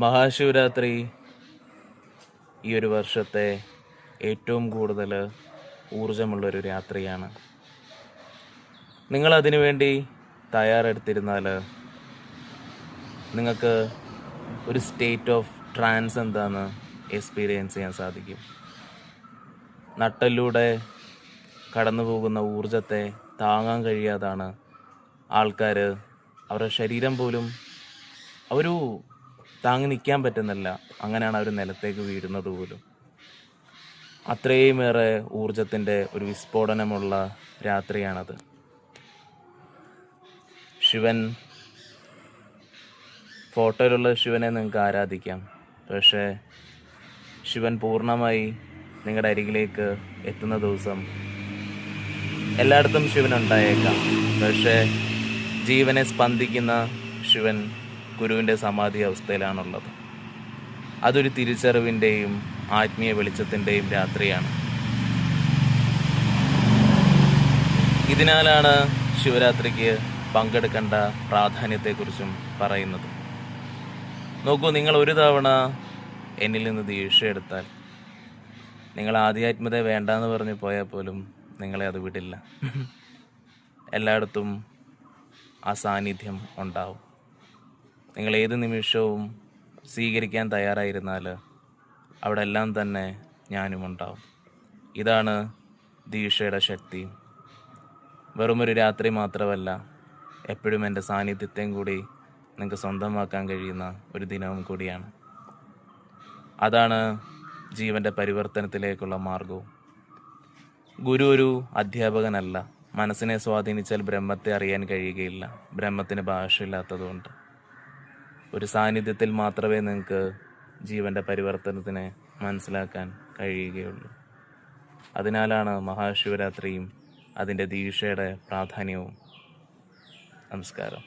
മഹാശിവരാത്രി ഈ ഒരു വർഷത്തെ ഏറ്റവും കൂടുതൽ ഊർജമുള്ളൊരു രാത്രിയാണ്. നിങ്ങളതിനു വേണ്ടി തയ്യാറെടുത്തിരുന്നാൽ നിങ്ങൾക്ക് ഒരു സ്റ്റേറ്റ് ഓഫ് ട്രാൻസ് എന്താണെന്ന് എക്സ്പീരിയൻസ് ചെയ്യാൻ സാധിക്കും. നട്ടലിലൂടെ കടന്നു പോകുന്ന ഊർജത്തെ താങ്ങാൻ കഴിയാതാണ് ആൾക്കാർ അവരുടെ ശരീരം പോലും താങ്ങി നിൽക്കാൻ പറ്റുന്നില്ല. അങ്ങനെയാണ് അവർ നിലത്തേക്ക് വീഴുന്നത് പോലും. അത്രയുമേറെ ഊർജത്തിൻ്റെ ഒരു വിസ്ഫോടനമുള്ള രാത്രിയാണത്. ശിവൻ, ഫോട്ടോയിലുള്ള ശിവനെ നിങ്ങൾക്ക് ആരാധിക്കാം. പക്ഷേ ശിവൻ പൂർണ്ണമായി നിങ്ങളുടെ അരികിലേക്ക് എത്തുന്ന ദിവസം എല്ലായിടത്തും ശിവൻ ഉണ്ടായേക്കാം. പക്ഷേ ജീവനെ സ്പന്ദിക്കുന്ന ശിവൻ ഗുരുവിൻ്റെ സമാധി അവസ്ഥയിലാണുള്ളത്. അതൊരു തിരിച്ചറിവിൻ്റെയും ആത്മീയ വെളിച്ചത്തിൻ്റെയും രാത്രിയാണ്. ഇതിനാലാണ് ശിവരാത്രിക്ക് പങ്കെടുക്കേണ്ട പ്രാധാന്യത്തെക്കുറിച്ചും പറയുന്നത്. നോക്കൂ, നിങ്ങൾ ഒരു തവണ എന്നിൽ നിന്ന് ദീക്ഷ എടുത്താൽ, നിങ്ങൾ ആധ്യാത്മികത വേണ്ടാന്ന് പറഞ്ഞ് പോയാൽ പോലും നിങ്ങളെ അത് വിടില്ല. എല്ലായിടത്തും ആ സാന്നിധ്യം ഉണ്ടാവും. നിങ്ങൾ ഏത് നിമിഷവും സ്വീകരിക്കാൻ തയ്യാറായിരുന്നാൽ അവിടെ എല്ലാം തന്നെ ഞാനും ഉണ്ടാവും. ഇതാണ് ദീക്ഷയുടെ ശക്തി. വെറുമൊരു രാത്രി മാത്രമല്ല, എപ്പോഴും എൻ്റെ സാന്നിധ്യത്തെയും കൂടി നിങ്ങൾക്ക് സ്വന്തമാക്കാൻ കഴിയുന്ന ഒരു ദിനവും കൂടിയാണ്. അതാണ് ജീവൻ്റെ പരിവർത്തനത്തിലേക്കുള്ള മാർഗവും. ഗുരു ഒരു അധ്യാപകനല്ല. മനസ്സിനെ സ്വാധീനിച്ചാൽ ബ്രഹ്മത്തെ അറിയാൻ കഴിയുകയില്ല. ബ്രഹ്മത്തിന് ഭാഷയില്ലാത്തതുകൊണ്ട് ഒരു സാന്നിധ്യത്തിൽ മാത്രമേ നിങ്ങൾക്ക് ജീവൻ്റെ പരിവർത്തനത്തിനെ മനസ്സിലാക്കാൻ കഴിയുകയുള്ളൂ. അതിനാലാണ് മഹാശിവരാത്രിയും അതിൻ്റെ ദീക്ഷയുടെ പ്രാധാന്യവും. നമസ്കാരം.